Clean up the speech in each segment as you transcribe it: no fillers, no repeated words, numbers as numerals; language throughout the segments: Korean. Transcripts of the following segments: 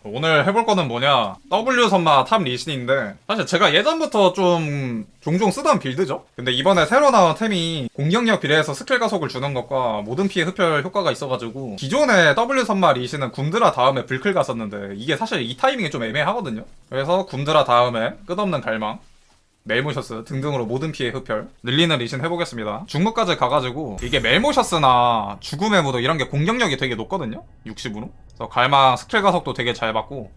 오늘 해볼 거는 뭐냐, W 선마 탑 리신인데, 사실 제가 예전부터 좀 종종 쓰던 빌드죠. 근데 이번에 새로 나온 템이 공격력 비례해서 스킬 가속을 주는 것과 모든 피해 흡혈 효과가 있어가지고, 기존의 W 선마 리신은 굼드라 다음에 불클 갔었는데 이게 사실 이 타이밍이 좀 애매하거든요. 그래서 굼드라 다음에 끝없는 갈망, 멜모셔스 등등으로 모든 피해 흡혈 늘리는 리신 해보겠습니다. 중국까지 가가지고, 이게 멜모셔스나 죽음의 무도 이런 게 공격력이 되게 높거든요, 60으로. 그래서 갈망 스킬 가속도 되게 잘 받고,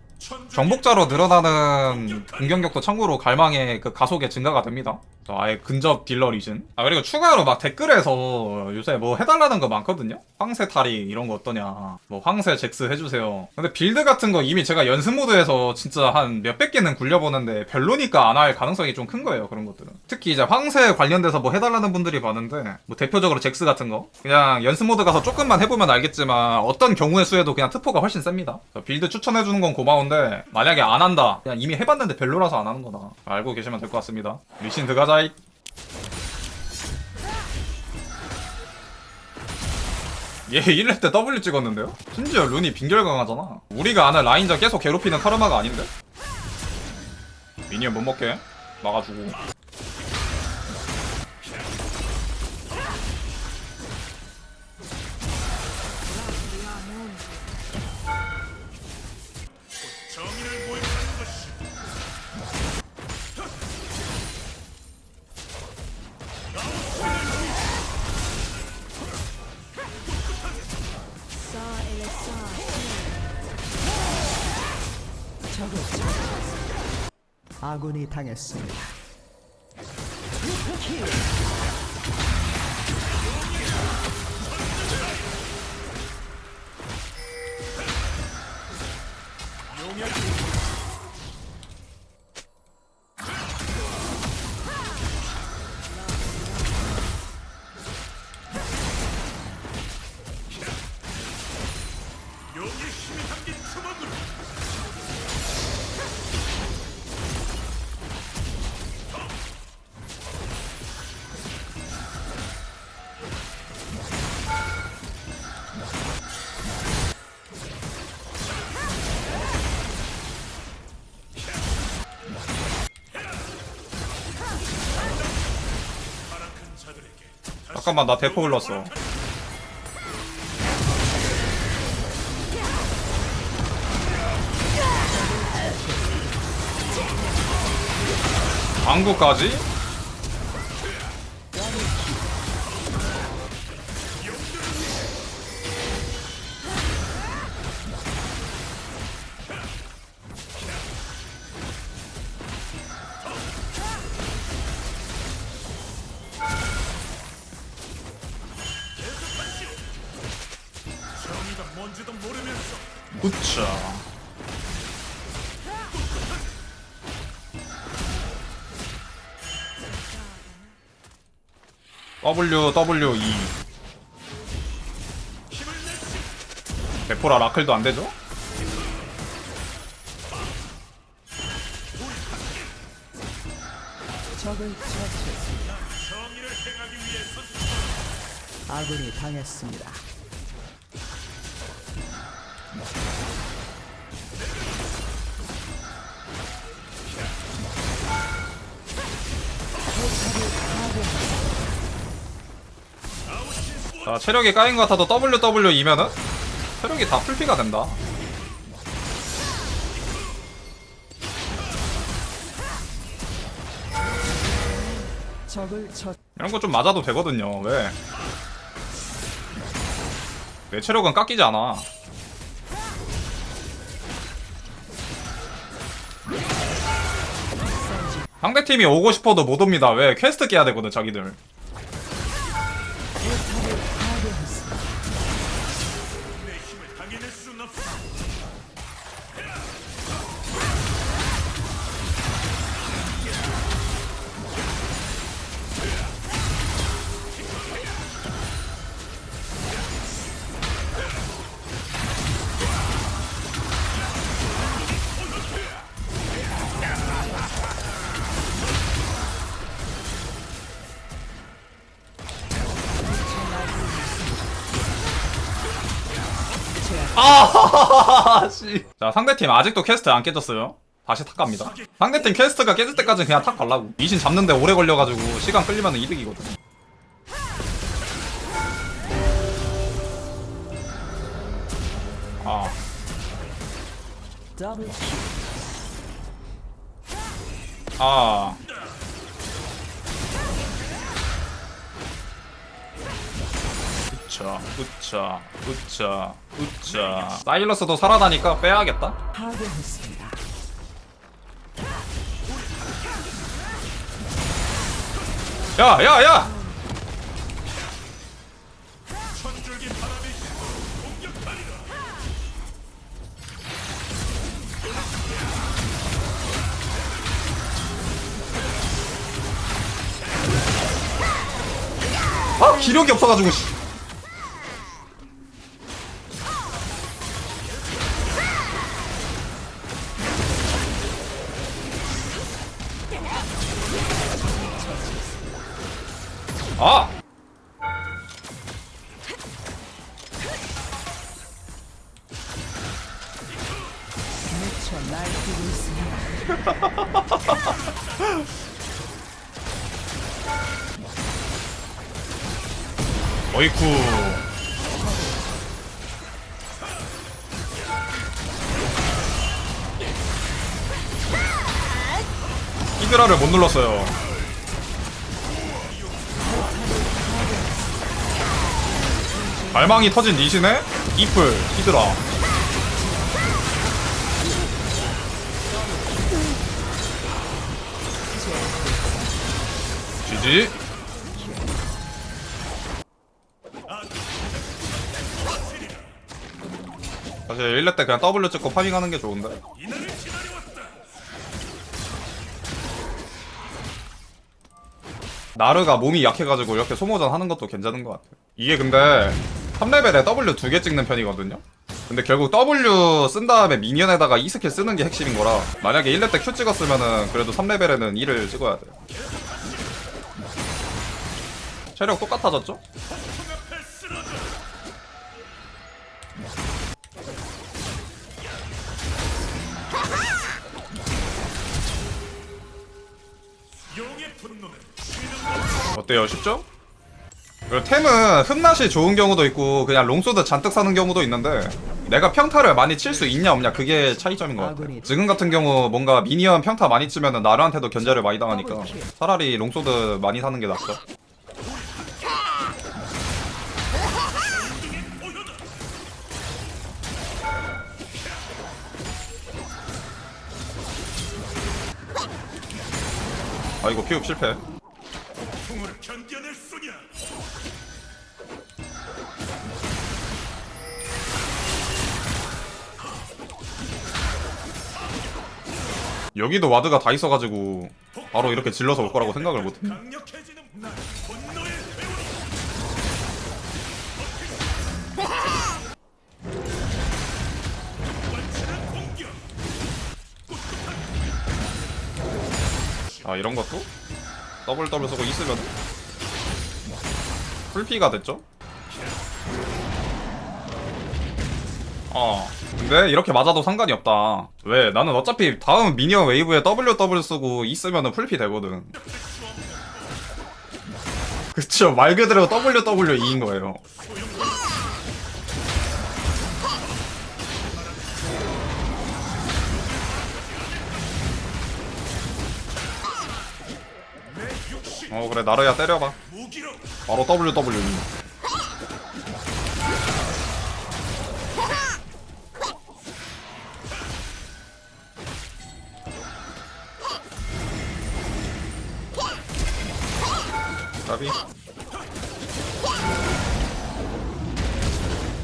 정복자로 늘어나는 공격력도 참고로 갈망의 그 가속에 증가가 됩니다. 아예 근접 딜러 리신. 그리고 추가로 막 댓글에서 요새 뭐 해달라는 거 많거든요. 황새 탈이 이런 거 어떠냐, 뭐 황새 잭스 해주세요. 근데 빌드 같은 거 이미 제가 연습 모드에서 진짜 한 몇백 개는 굴려보는데 별로니까 안 할 가능성이 좀 큰 거예요, 그런 것들은. 특히 이제 황새 관련돼서 뭐 해달라는 분들이 많은데, 뭐 대표적으로 잭스 같은 거 그냥 연습 모드 가서 조금만 해보면 알겠지만 어떤 경우의 수에도 그냥 트포가 훨씬 셉니다. 빌드 추천해주는 건 고마운데, 만약에 안 한다, 그냥 이미 해봤는데 별로라서 안 하는 거다, 알고 계시면 될 것 같습니다. 리신 들어가자이. 얘 1렙 때 W 찍었는데요? 심지어 룬이 빙결 강하잖아. 우리가 아는 라인전 계속 괴롭히는 카르마가 아닌데? 미니언 못 먹게 막아주고. 아군이 당했습니다. 잠깐만, 나 대포 불렀어. 방구까지? 굿자. WWE. 대포라 라클도 안 되죠? 적을 처치했습니다. 아군이 당했습니다. 자, 체력이 까인 것 같아도 WWE면은 체력이 다 풀피가 된다. 적을 처 이런 거 좀 맞아도 되거든요. 왜? 내 체력은 깎이지 않아. 상대팀이 오고 싶어도 못 옵니다. 왜? 퀘스트 깨야 되거든, 자기들. 아, 씨. 자, 상대팀 아직도 퀘스트 안 깨졌어요. 다시 탁 갑니다. 상대팀 퀘스트가 깨질 때까지는 그냥 탁 갈라고. 미신 잡는데 오래 걸려가지고 시간 끌리면 이득이거든. 아, 더블 킬. 아. 으차, 으차, 으차, 으차. 사일러스도 살아나니까 빼야겠다. 파괴했습니다. 야, 야, 야! 아, 기력이 없어가지고, 씨. 아! 미쳐 날뛰고 있습니다. 어이쿠. 히드라를 못 눌렀어요. 발망이 터진 니신에 이플 히드라. GG. 사실 1렙 때 그냥 W 찍고 파밍하는 게 좋은데. 나르가 몸이 약해가지고 이렇게 소모전 하는 것도 괜찮은 것 같아요. 이게 근데 3레벨에 W 2개 찍는 편이거든요? 근데 결국 W 쓴 다음에 미니언에다가 2스킬 쓰는 게 핵심인 거라 만약에 1렙 때 Q 찍었으면은 그래도 3레벨에는 2를 찍어야 돼요. 체력 똑같아졌죠? 어때요? 쉽죠? 그리고 템은 흠낫이 좋은 경우도 있고 그냥 롱소드 잔뜩 사는 경우도 있는데 내가 평타를 많이 칠 수 있냐 없냐 그게 차이점인 것 같아요. 지금 같은 경우 뭔가 미니언 평타 많이 치면은 나르한테도 견제를 많이 당하니까 차라리 롱소드 많이 사는 게 낫죠. 아이고 피흡 실패. 여기도 와드가 다 있어가지고 바로 이렇게 질러서 올 거라고 생각을 못했네. 아 이런 것도 더블 쓰고 있으면 풀피가 됐죠? 근데 이렇게 맞아도 상관이 없다. 왜? 나는 어차피 다음 미니언 웨이브에 W 쓰고 있으면은 풀피 되거든. 그쵸, 말 그대로 WWE인 거예요. 그래 나르야 때려봐. 바로 WWE. 까비.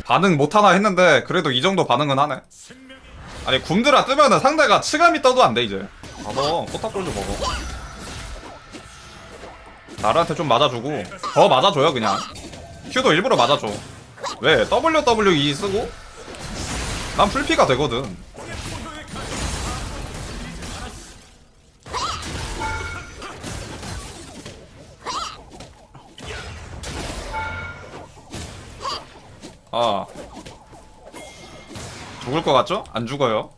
반응 못하나 했는데 그래도 이 정도 반응은 하네. 아니 굼드라 뜨면은 상대가 치감이 떠도 안 돼 이제. 너 포탑골 좀 먹어. 나한테 좀 맞아주고 더 맞아줘요 그냥. Q도 일부러 맞아줘. 왜? WWE 쓰고 난 풀피가 되거든. 죽을 것 같죠? 안 죽어요.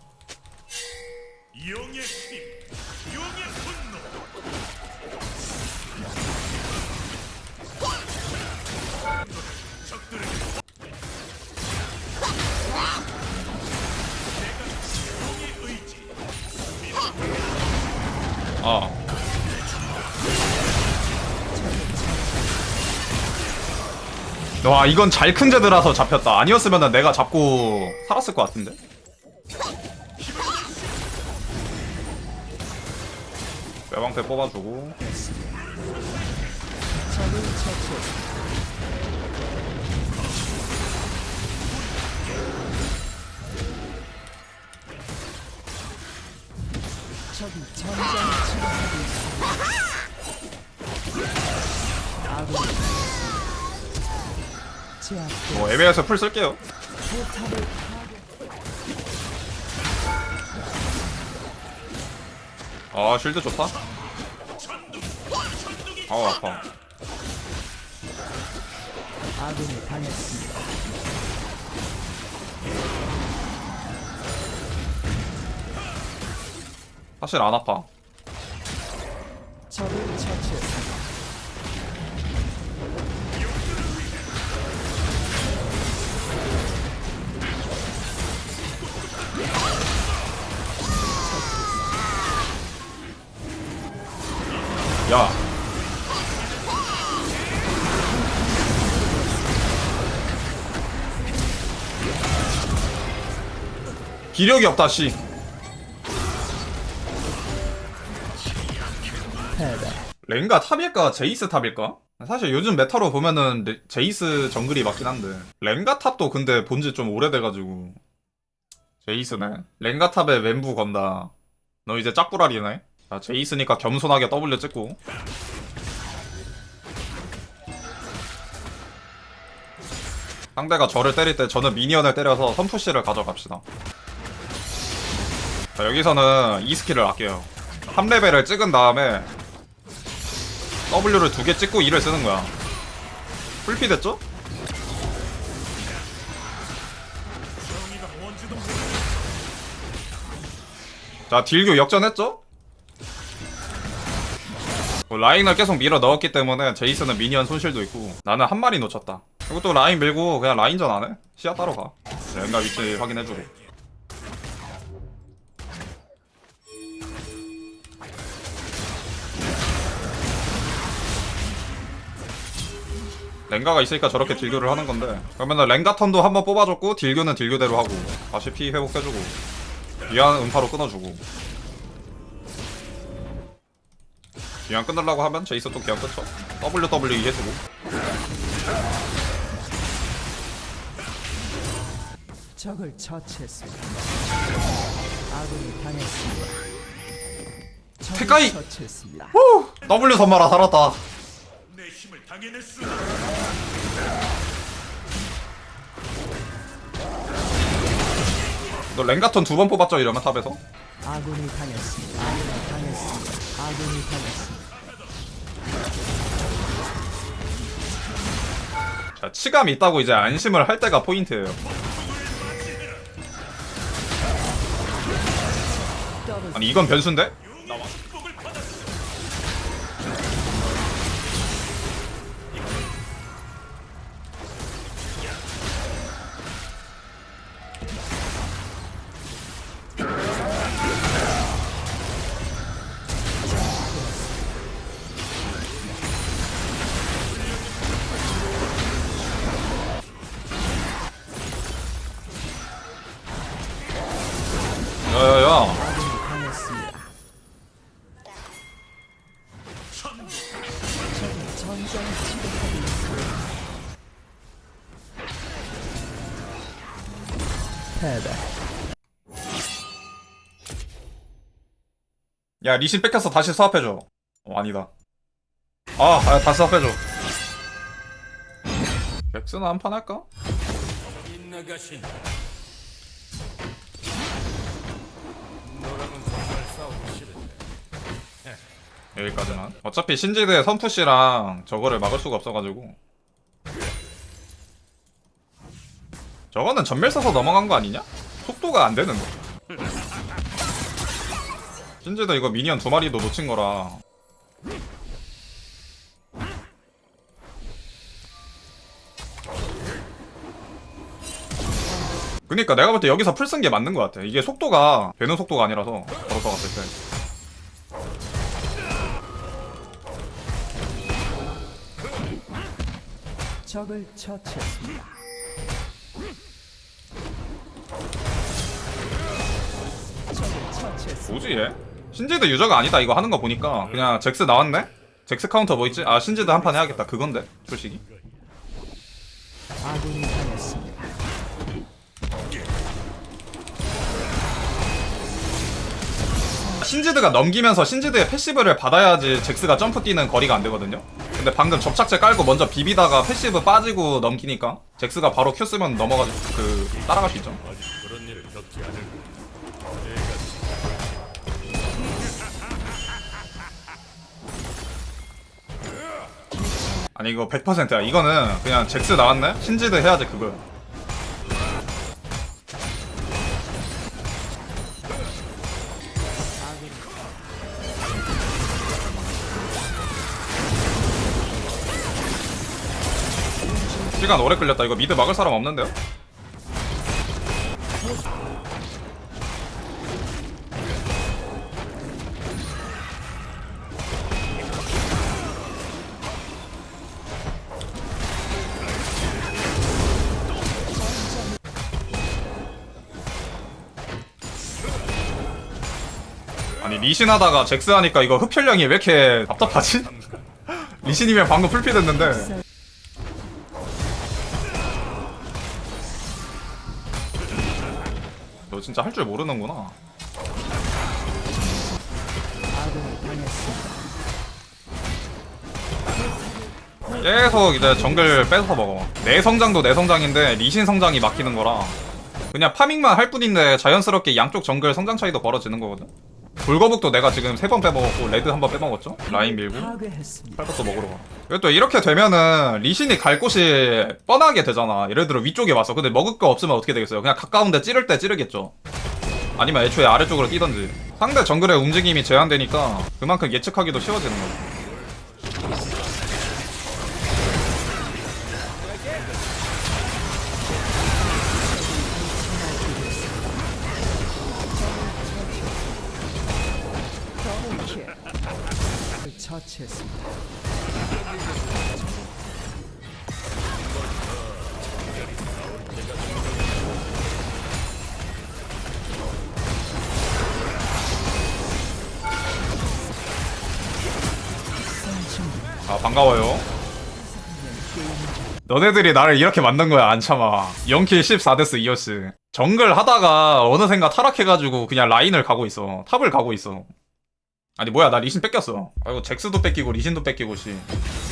용의 힘, 용의 분노. 적들을 용의 의지. 와, 이건 잘 큰 제드라서 잡혔다. 아니었으면 내가 잡고 살았을 것 같은데. 뼈방패 뽑아주고. 적을 처치했습니다. 적이 전장을 치료하고 있습니다. 아군이 제압된 뭐 애매해서 풀 쓸게요. 포탑을 파괴. 아, 쉴드 좋다. 아우, 아파. 아군이 당했습니다. 사실 안 아파. 적을 처치했습니다. 야. 기력이 없다, 씨. 패배. 랭가 탑일까? 제이스 탑일까? 사실 요즘 메타로 보면은 제이스 정글이 맞긴 한데 랭가 탑도 근데 본지 좀 오래돼가지고 제이스네. 랭가 탑에 멘부 건다. 너 이제 짝불알이네. 자, 제이스니까 겸손하게 W 찍고. 상대가 저를 때릴 때 저는 미니언을 때려서 선푸시를 가져갑시다. 자, 여기서는 이 스킬을 아껴요. 3레벨을 찍은 다음에 W를 2개 찍고 2를 쓰는 거야. 풀피 됐죠? 정의가 뭔지도 자, 딜교 역전했죠? 라인을 계속 밀어 넣었기 때문에 제이스는 미니언 손실도 있고 나는 한 마리 놓쳤다. 그리고 또 라인 밀고 그냥 라인전 안 해? 시야 따로 가. 랭가 위치 확인해주고. 랭가가 있으니까 저렇게 딜교를 하는 건데 그러면은 랭가 턴도 한번 뽑아줬고 딜교는 딜교대로 하고 다시 피 회복해주고 위안 음파로 끊어주고 기왕 끊으려고 하면 제이스 또 기왕 끊죠. WWE 해주고. 적을 처치했습니다. 아군이 당했습니다. 적을 테카이! 처치했습니다. W 선마라 살았다. 내 힘을 당해냈어. 너 랭가턴 2번 뽑았죠 이러면 탑에서? 아군이 당했습니다. 아군이 당했습니다. 아군이 당했습니다. 자, 치감 있다고 이제 안심을 할 때가 포인트예요. 더블 아니 이건 변수인데? 축복을 받았어. 야야야. 아군이 당했습니다. 적이 전장을 치료하고 있습니다. 패배. 야 리신 뺏겼어. 다시 수합해줘. 아니다. 다시 수합해줘. 잭스는 한판 할까? 빗나가신 여기까지만. 어차피 신지드의 선푸시랑 저거를 막을 수가 없어가지고 저거는 전멸 써서 넘어간 거 아니냐? 속도가 안 되는데. 신지도 이거 미니언 2마리도 놓친 거라. 그니까 내가 볼 때 여기서 풀 쓴 게 맞는 것 같아. 이게 속도가 되는 속도가 아니라서 걸어서 갔을 때. 적을 처치했습니다. 적을 처치했습니다. 뭐지 얘? 신지드 유저가 아니다 이거 하는 거 보니까. 그냥 잭스 나왔네? 잭스 카운터 뭐 있지? 아 신지드 한 판 해야겠다 그건데 솔직히. 아군이 당했습니다. 신지드가 넘기면서 신지드의 패시브를 받아야지 잭스가 점프 뛰는 거리가 안 되거든요. 근데 방금 접착제 깔고 먼저 비비다가 패시브 빠지고 넘기니까 잭스가 바로 Q 쓰면 넘어가지고 따라갈 수 있죠. 아직 그런 일을 겪지 않을 거야. 아니 이거 100%야. 이거는 그냥 잭스 나왔네? 신지드 해야지 그거. 시간 오래 끌렸다. 이거 미드 막을 사람 없는데요? 아니 리신 하다가 잭스 하니까 이거 흡혈량이 왜 이렇게 답답하지? 리신이면 방금 풀피 됐는데. 너 진짜 할 줄 모르는구나. 아군이 당했습니다. 계속 이제 정글 뺏어서 먹어. 내 성장도 내 성장인데 리신 성장이 막히는 거라 그냥 파밍만 할 뿐인데 자연스럽게 양쪽 정글 성장 차이도 벌어지는 거거든. 불거북도 내가 지금 3번 빼먹었고 레드 1번 빼먹었죠. 라인 밀고 파괴했습니다. 팔것도 먹으러 가. 그리고 또 이렇게 되면은 리신이 갈 곳이 뻔하게 되잖아. 예를 들어 위쪽에 왔어. 근데 먹을 거 없으면 어떻게 되겠어요? 그냥 가까운데 찌를 때 찌르겠죠. 아니면 애초에 아래쪽으로 뛰던지. 상대 정글의 움직임이 제한되니까 그만큼 예측하기도 쉬워지는 거지. 더블킬. 적을 처치했습니다. 아 반가워요. 너네들이 나를 이렇게 만든 거야. 안 참아. 0킬 14데스 2어스. 정글 하다가 어느샌가 타락해가지고 그냥 라인을 가고 있어. 탑을 가고 있어. 아니 뭐야 나 리신 뺏겼어. 아이고 잭스도 뺏기고 리신도 뺏기고 씨.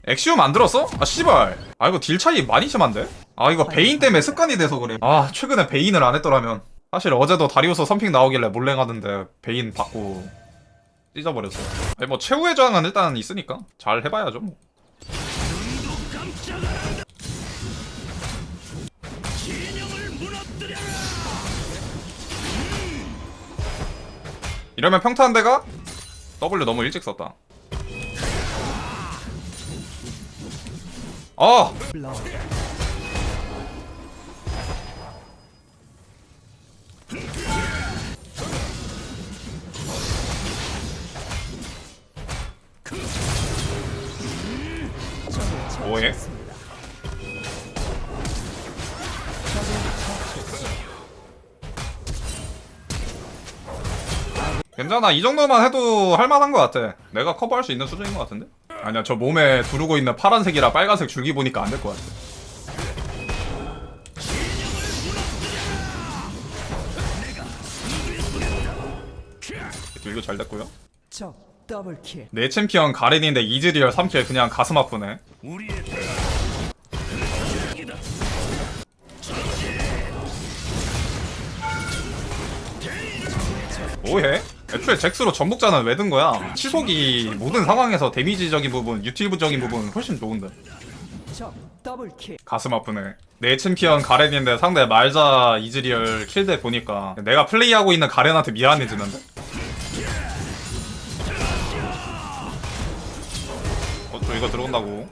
엑시움 만들었어? 아 씨발. 아 이거 딜 차이 많이 심한데? 아 이거 베인 때문에 습관이 돼서 그래. 아 최근에 베인을 안 했더라면. 사실 어제도 다리우스 선픽 나오길래 몰래 가는데 베인 받고 찢어버렸어. 아니 뭐 최후의 저항은 일단 있으니까 잘 해봐야죠 뭐. 이러면 평타 한 대가 W 너무 일찍 썼다. 아! 블러드. 적을 뭐해? 처치했습니다. 적을 처치했습니다. 괜찮아. 이 정도만 해도 할만한 것 같아. 내가 커버할 수 있는 수준인 것 같은데? 아니야 저 몸에 두르고 있는 파란색이라 빨간색 줄기 보니까 안 될 것 같아. 딜도 잘 됐고요. 적 더블킬. 내 챔피언 가렌인데 이즈리얼 3킬 그냥 가슴 아프네. 뭐해? 애초에 잭스로 전복자는 왜 든 거야? 치속이 모든 상황에서 데미지적인 부분, 유틸브적인 부분 훨씬 좋은데. 적 더블킬. 가슴 아프네. 내 챔피언 가렌인데 상대 말자 이즈리얼 킬대 보니까 내가 플레이하고 있는 가렌한테 미안해지는데? 저 이거 들어온다고.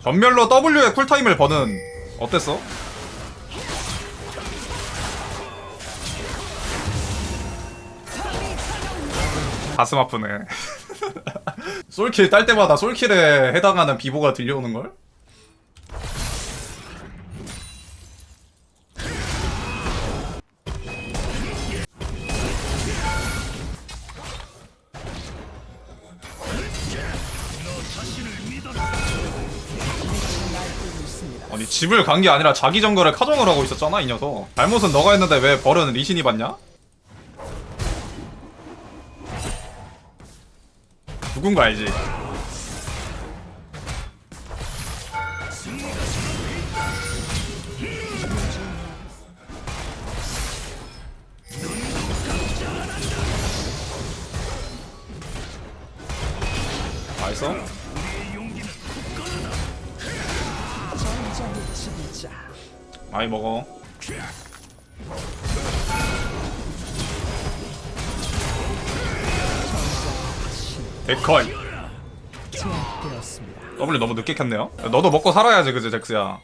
전멸로 W의 쿨타임을 버는 어땠어? 가슴 아프네. 솔킬 딸 때마다 솔킬에 해당하는 비보가 들려오는걸? 아니 집을 간 게 아니라 자기 정글을 카정을 하고 있었잖아 이 녀석. 잘못은 너가 했는데 왜 벌은 리신이 받냐? 누군 거 알지? 맛있어? 전장의 진자. 많이 먹어. 데커이. 제압되었습니다. W 너무 늦게 켰네요. 너도 먹고 살아야지 그지 잭스야.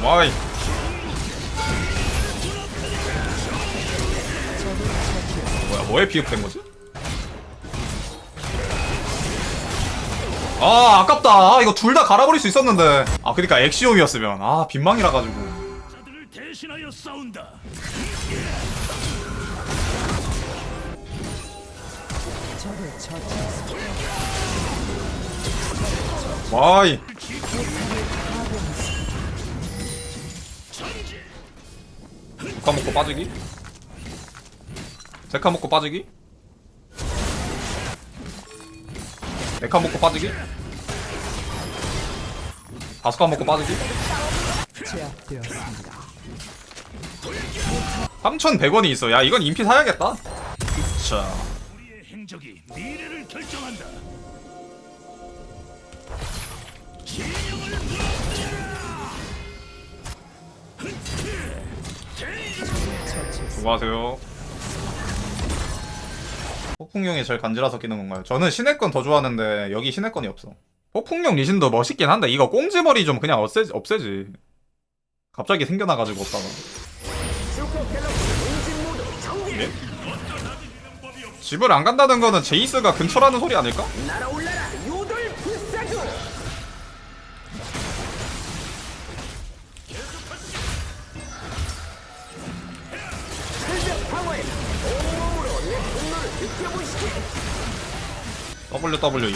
와이. 뭐야 뭐에 비읍된 거지? 아 아깝다. 아, 이거 둘 다 갈아버릴 수 있었는데. 아 그니까 엑시옴이었으면 아 빈망이라 가지고. 자들을 대신하여 싸운다. 적을 처치했습니다. 와이. 데카 먹고 빠지기? 데카 먹고 빠지기? 데카 먹고 빠지기? 바스카 먹고 빠지기? 제압되었습니다. 3,100원이 있어. 야 이건 인피 사야겠다. 자 우리의 행적이 미래를 결정한다. 수고하세요. 폭풍용이 제일 간지라서 끼는 건가요? 저는 신의권 더 좋아하는데 여기 신의권이 없어. 폭풍용 리신도 멋있긴 한데 이거 꽁지머리 좀 그냥 없애지. 갑자기 생겨나가지고 없다가. 예? 집을 안 간다는 거는 제이스가 근처라는 소리 아닐까? WWE.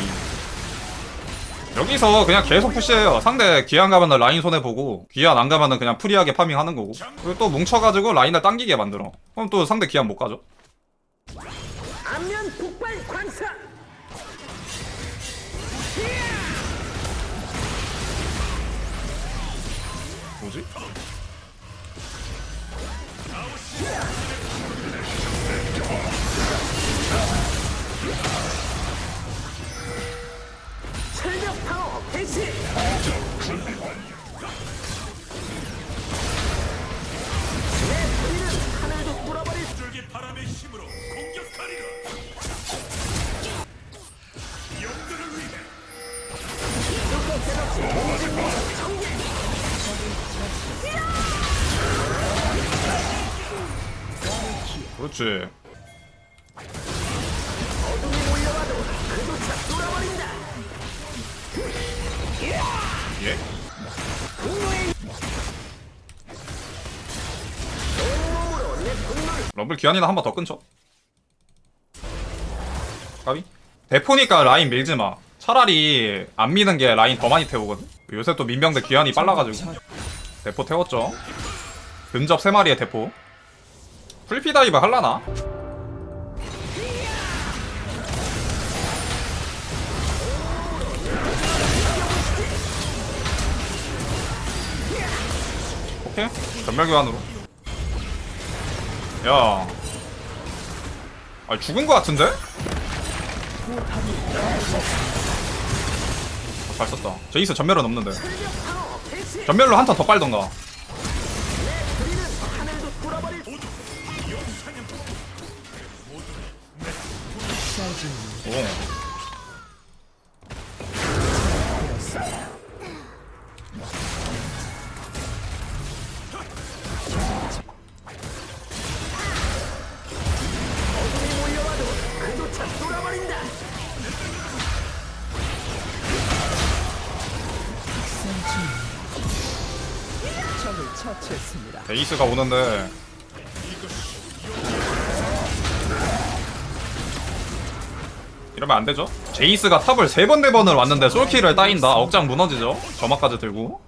여기서 그냥 계속 푸시해요. 상대 귀환 가면은 라인 손해보고 귀환 안 가면은 그냥 프리하게 파밍하는 거고. 그리고 또 뭉쳐가지고 라인을 당기게 만들어. 그럼 또 상대 귀환 못 가죠. 안면 폭발 광사. 뭐지? 철벽 방어 개시. 내 소리는 하늘도 뚫어버릴 쫄깃 바람의 힘으로 공격하리라. 영들을 위해 그렇지. 어둠이 몰려와도 그조차 뚫어버린다. 예? 온몸으로 내 분노를 럼블 귀환이나 한 번 더 끊죠. 가비? 대포니까 라인 밀지 마. 차라리 안 미는 게 라인 더 많이 태우거든. 요새 또 민병대 귀환이 빨라가지고 대포 태웠죠. 근접 3마리의 대포. 풀피다이브 할라나? 오케이. 전멸 교환으로. 야. 아 죽은 거 같은데? 잘 썼다. 제이스 전멸은 없는데. 철벽 방어 개시. 전멸로 한 턴 더 빨던가. 내 소리는 하늘도 뚫어버릴 사진 오. 어둠이 몰려와도 그조차 뚫어버린다. 적을 처치했습니다. 제이스가 오는데. 이러면 안 되죠? 제이스가 탑을 3번 4번을 왔는데 솔킬을 따인다. 억장 무너지죠? 점화까지 들고.